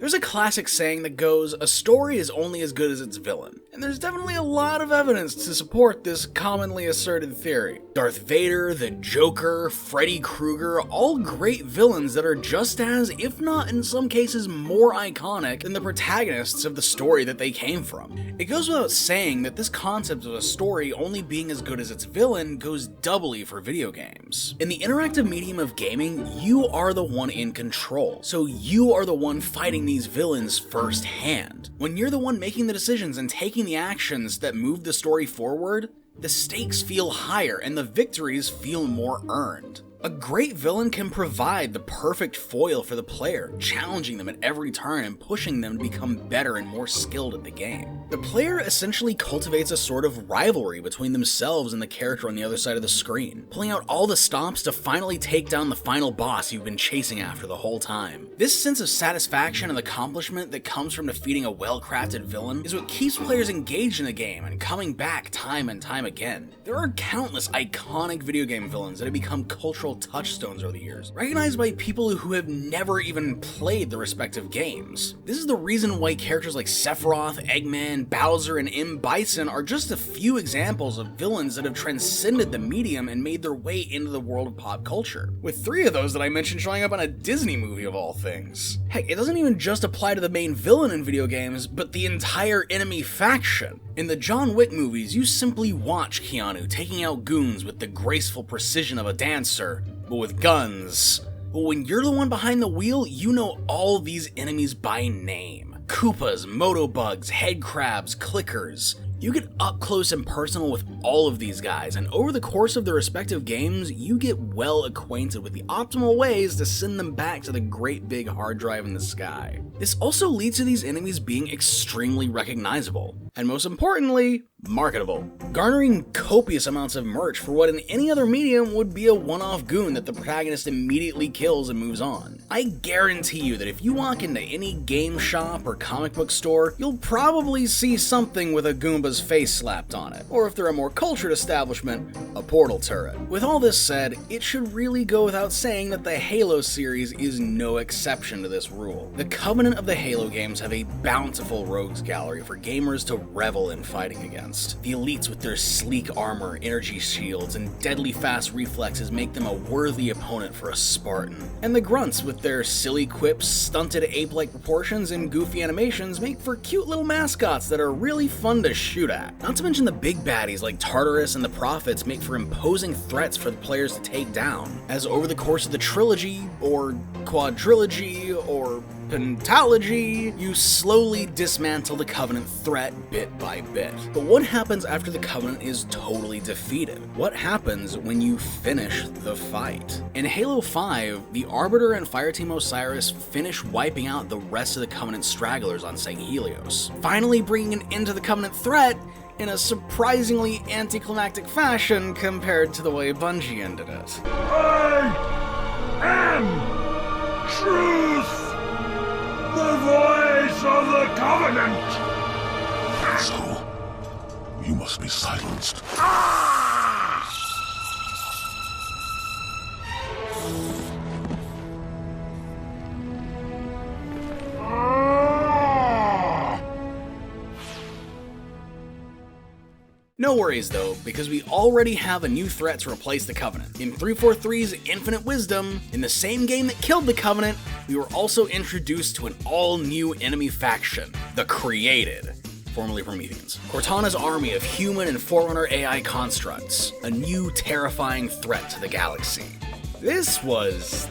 There's a classic saying that goes, a story is only as good as its villain, and there's definitely a lot of evidence to support this commonly asserted theory. Darth Vader, the Joker, Freddy Krueger, all great villains that are just as, if not in some cases more iconic than the protagonists of the story that they came from. It goes without saying that this concept of a story only being as good as its villain goes doubly for video games. In the interactive medium of gaming, you are the one in control, so you are the one fighting these villains firsthand. When you're the one making the decisions and taking the actions that move the story forward, the stakes feel higher and the victories feel more earned. A great villain can provide the perfect foil for the player, challenging them at every turn and pushing them to become better and more skilled at the game. The player essentially cultivates a sort of rivalry between themselves and the character on the other side of the screen, pulling out all the stops to finally take down the final boss you've been chasing after the whole time. This sense of satisfaction and accomplishment that comes from defeating a well-crafted villain is what keeps players engaged in the game and coming back time and time again. There are countless iconic video game villains that have become cultural touchstones over the years, recognized by people who have never even played the respective games. This is the reason why characters like Sephiroth, Eggman, Bowser, and M. Bison are just a few examples of villains that have transcended the medium and made their way into the world of pop culture, with 3 of those that I mentioned showing up on a Disney movie of all things. Heck, it doesn't even just apply to the main villain in video games, but the entire enemy faction. In the John Wick movies, you simply watch Keanu taking out goons with the graceful precision of a dancer, but with guns. But when you're the one behind the wheel, you know all these enemies by name. Koopas, Motobugs, head crabs, clickers. You get up close and personal with all of these guys, and over the course of their respective games, you get well acquainted with the optimal ways to send them back to the great big hard drive in the sky. This also leads to these enemies being extremely recognizable, and most importantly, marketable, garnering copious amounts of merch for what in any other medium would be a one-off goon that the protagonist immediately kills and moves on. I guarantee you that if you walk into any game shop or comic book store, you'll probably see something with a Goomba's face slapped on it, or if they're a more cultured establishment, a portal turret. With all this said, it should really go without saying that the Halo series is no exception to this rule. The Covenant of the Halo games have a bountiful rogues gallery for gamers to revel in fighting against. The elites with their sleek armor, energy shields, and deadly fast reflexes make them a worthy opponent for a Spartan. And the grunts with their silly quips, stunted ape-like proportions, and goofy animations make for cute little mascots that are really fun to shoot at. Not to mention the big baddies like Tartarus and the Prophets make for imposing threats for the players to take down, as over the course of the trilogy, or quadrilogy, or pentalogy, you slowly dismantle the Covenant threat bit by bit. But what happens after the Covenant is totally defeated? What happens when you finish the fight? In Halo 5, the Arbiter and Fireteam Osiris finish wiping out the rest of the Covenant stragglers on St. Helios, finally bringing an end to the Covenant threat in a surprisingly anticlimactic fashion compared to the way Bungie ended it. I am truth! The voice of the Covenant! So, you must be silenced. No worries though, because we already have a new threat to replace the Covenant. In 343's Infinite Wisdom, in the same game that killed the Covenant, we were also introduced to an all-new enemy faction, the Created, formerly Prometheans. Cortana's army of human and Forerunner AI constructs, a new terrifying threat to the galaxy. This was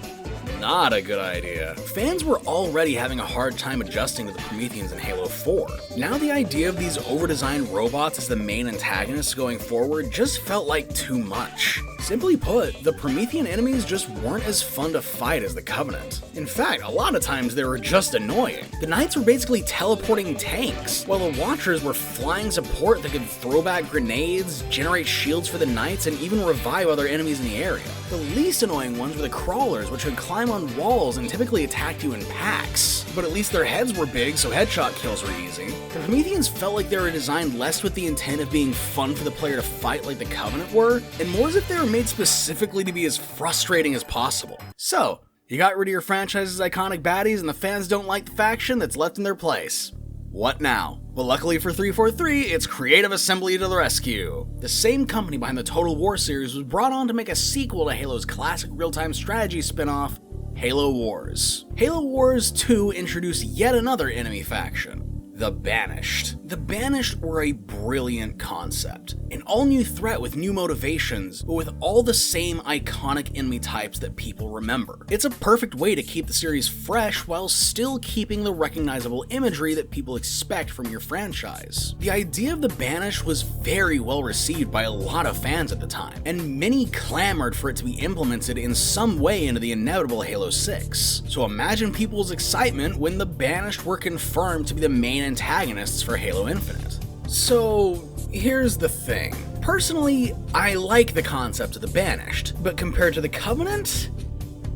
not a good idea. Fans were already having a hard time adjusting to the Prometheans in Halo 4. Now the idea of these over-designed robots as the main antagonists going forward just felt like too much. Simply put, the Promethean enemies just weren't as fun to fight as the Covenant. In fact, a lot of times they were just annoying. The Knights were basically teleporting tanks, while the Watchers were flying support that could throw back grenades, generate shields for the Knights, and even revive other enemies in the area. The least annoying ones were the Crawlers, which could climb on walls and typically attack you in packs. But at least their heads were big, so headshot kills were easy. The Prometheans felt like they were designed less with the intent of being fun for the player to fight like the Covenant were, and more as if they were made specifically to be as frustrating as possible. So, You got rid of your franchise's iconic baddies and the fans don't like the faction that's left in their place. What now? Well, luckily for 343, it's Creative Assembly to the rescue. The same company behind the Total War series was brought on to make a sequel to Halo's classic real-time strategy spin-off, Halo Wars. Halo Wars 2 introduced yet another enemy faction, the Banished. The Banished were a brilliant concept, an all-new threat with new motivations, but with all the same iconic enemy types that people remember. It's a perfect way to keep the series fresh while still keeping the recognizable imagery that people expect from your franchise. The idea of the Banished was very well received by a lot of fans at the time, and many clamored for it to be implemented in some way into the inevitable Halo 6. So imagine people's excitement when the Banished were confirmed to be the main antagonists for Halo Infinite. So, here's the thing. Personally, I like the concept of the Banished, but compared to the Covenant,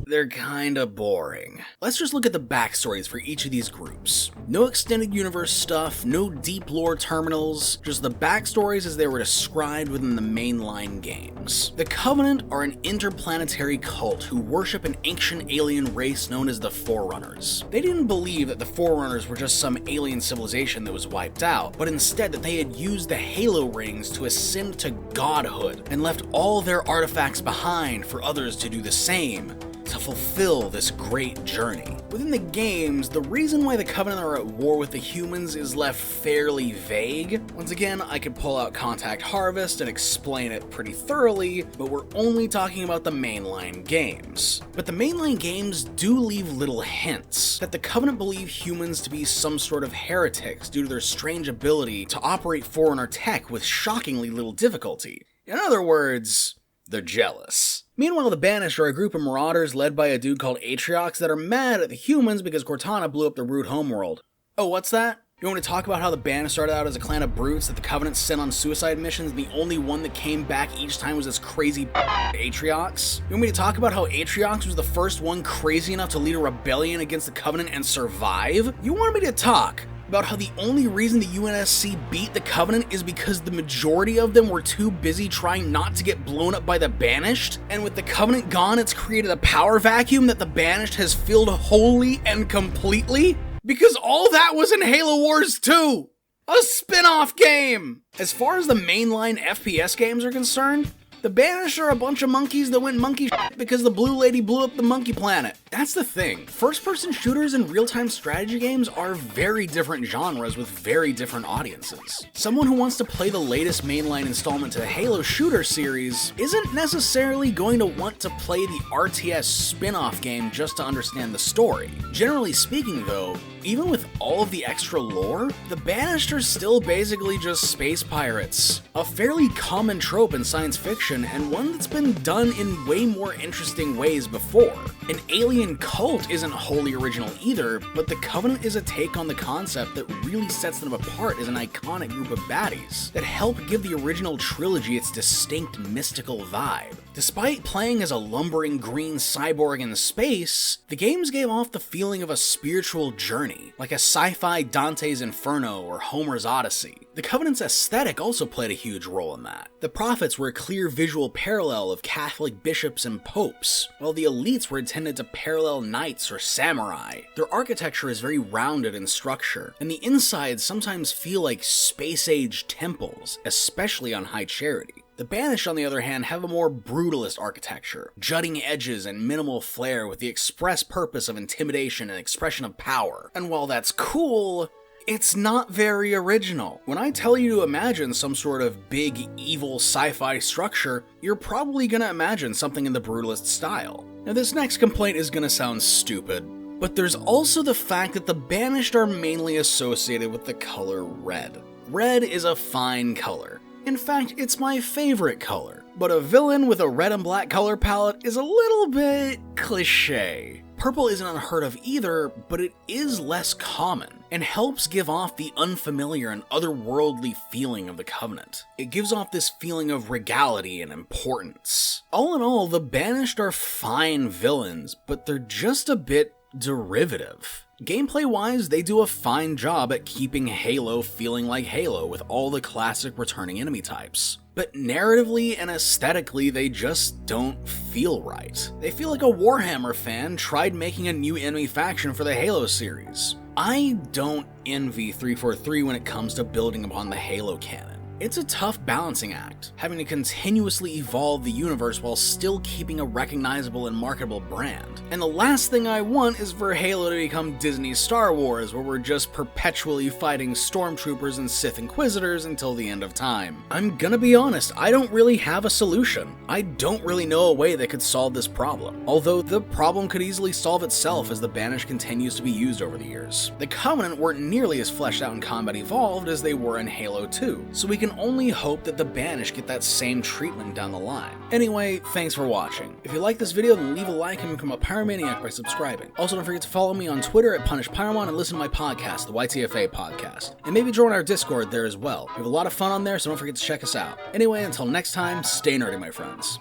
they're kinda boring. Let's just look at the backstories for each of these groups. No extended universe stuff, no deep lore terminals, just the backstories as they were described within the mainline games. The Covenant are an interplanetary cult who worship an ancient alien race known as the Forerunners. They didn't believe that the Forerunners were just some alien civilization that was wiped out, but instead that they had used the Halo rings to ascend to godhood and left all their artifacts behind for others to do the same, to fulfill this great journey. Within the games, the reason why the Covenant are at war with the humans is left fairly vague. Once again, I could pull out Contact Harvest and explain it pretty thoroughly, but we're only talking about the mainline games. But the mainline games do leave little hints that the Covenant believe humans to be some sort of heretics due to their strange ability to operate Forerunner tech with shockingly little difficulty. In other words, they're jealous. Meanwhile, the Banished are a group of marauders led by a dude called Atriox that are mad at the humans because Cortana blew up their Brute homeworld. Oh, what's that? You want me to talk about how the Banished started out as a clan of brutes that the Covenant sent on suicide missions and the only one that came back each time was this crazy Atriox? You want me to talk about how Atriox was the first one crazy enough to lead a rebellion against the Covenant and survive? You want me to talk about how the only reason the UNSC beat the Covenant is because the majority of them were too busy trying not to get blown up by the Banished? And with the Covenant gone, it's created a power vacuum that the Banished has filled wholly and completely? Because all that was in Halo Wars 2! A spin-off game! As far as the mainline FPS games are concerned, the Banished are a bunch of monkeys that went monkey shit because the blue lady blew up the monkey planet. That's the thing. First-person shooters and real-time strategy games are very different genres with very different audiences. Someone who wants to play the latest mainline installment to the Halo shooter series isn't necessarily going to want to play the RTS spin-off game just to understand the story. Generally speaking though, even with all of the extra lore, the Banished are still basically just space pirates. A fairly common trope in science fiction, and one that's been done in way more interesting ways before. An alien cult isn't wholly original either, but the Covenant is a take on the concept that really sets them apart as an iconic group of baddies that help give the original trilogy its distinct mystical vibe. Despite playing as a lumbering green cyborg in space, the games gave off the feeling of a spiritual journey, like a sci-fi Dante's Inferno or Homer's Odyssey. The Covenant's aesthetic also played a huge role in that. The Prophets were a clear visual parallel of Catholic bishops and popes, while the Elites were intended to parallel knights or samurai. Their architecture is very rounded in structure, and the insides sometimes feel like space-age temples, especially on High Charity. The Banished, on the other hand, have a more brutalist architecture, jutting edges and minimal flair with the express purpose of intimidation and expression of power. And while that's cool, it's not very original. When I tell you to imagine some sort of big, evil sci-fi structure, you're probably gonna imagine something in the brutalist style. Now this next complaint is gonna sound stupid, but there's also the fact that the Banished are mainly associated with the color red. Red is a fine color. In fact, it's my favorite color. But a villain with a red and black color palette is a little bit cliché. Purple isn't unheard of either, but it is less common, and helps give off the unfamiliar and otherworldly feeling of the Covenant. It gives off this feeling of regality and importance. All in all, the Banished are fine villains, but they're just a bit derivative. Gameplay-wise, they do a fine job at keeping Halo feeling like Halo with all the classic returning enemy types. but narratively and aesthetically they just don't feel right. They feel like a Warhammer fan tried making a new enemy faction for the Halo series. I don't envy 343 when it comes to building upon the Halo canon. It's a tough balancing act, having to continuously evolve the universe while still keeping a recognizable and marketable brand. And the last thing I want is for Halo to become Disney's Star Wars, where we're just perpetually fighting stormtroopers and Sith Inquisitors until the end of time. I'm gonna be honest, I don't really have a solution. I don't really know a way that could solve this problem, although the problem could easily solve itself as the Banished continues to be used over the years. The Covenant weren't nearly as fleshed out in Combat Evolved as they were in Halo 2, so we can only hope that the Banished get that same treatment down the line. Anyway, thanks for watching. If you like this video, then leave a like and become a pyromaniac by subscribing. Also, don't forget to follow me on Twitter at @PunishedPyromon and listen to my podcast, the YTFA Podcast. And maybe join our Discord there as well. We have a lot of fun on there, so don't forget to check us out. Anyway, until next time, stay nerdy, my friends.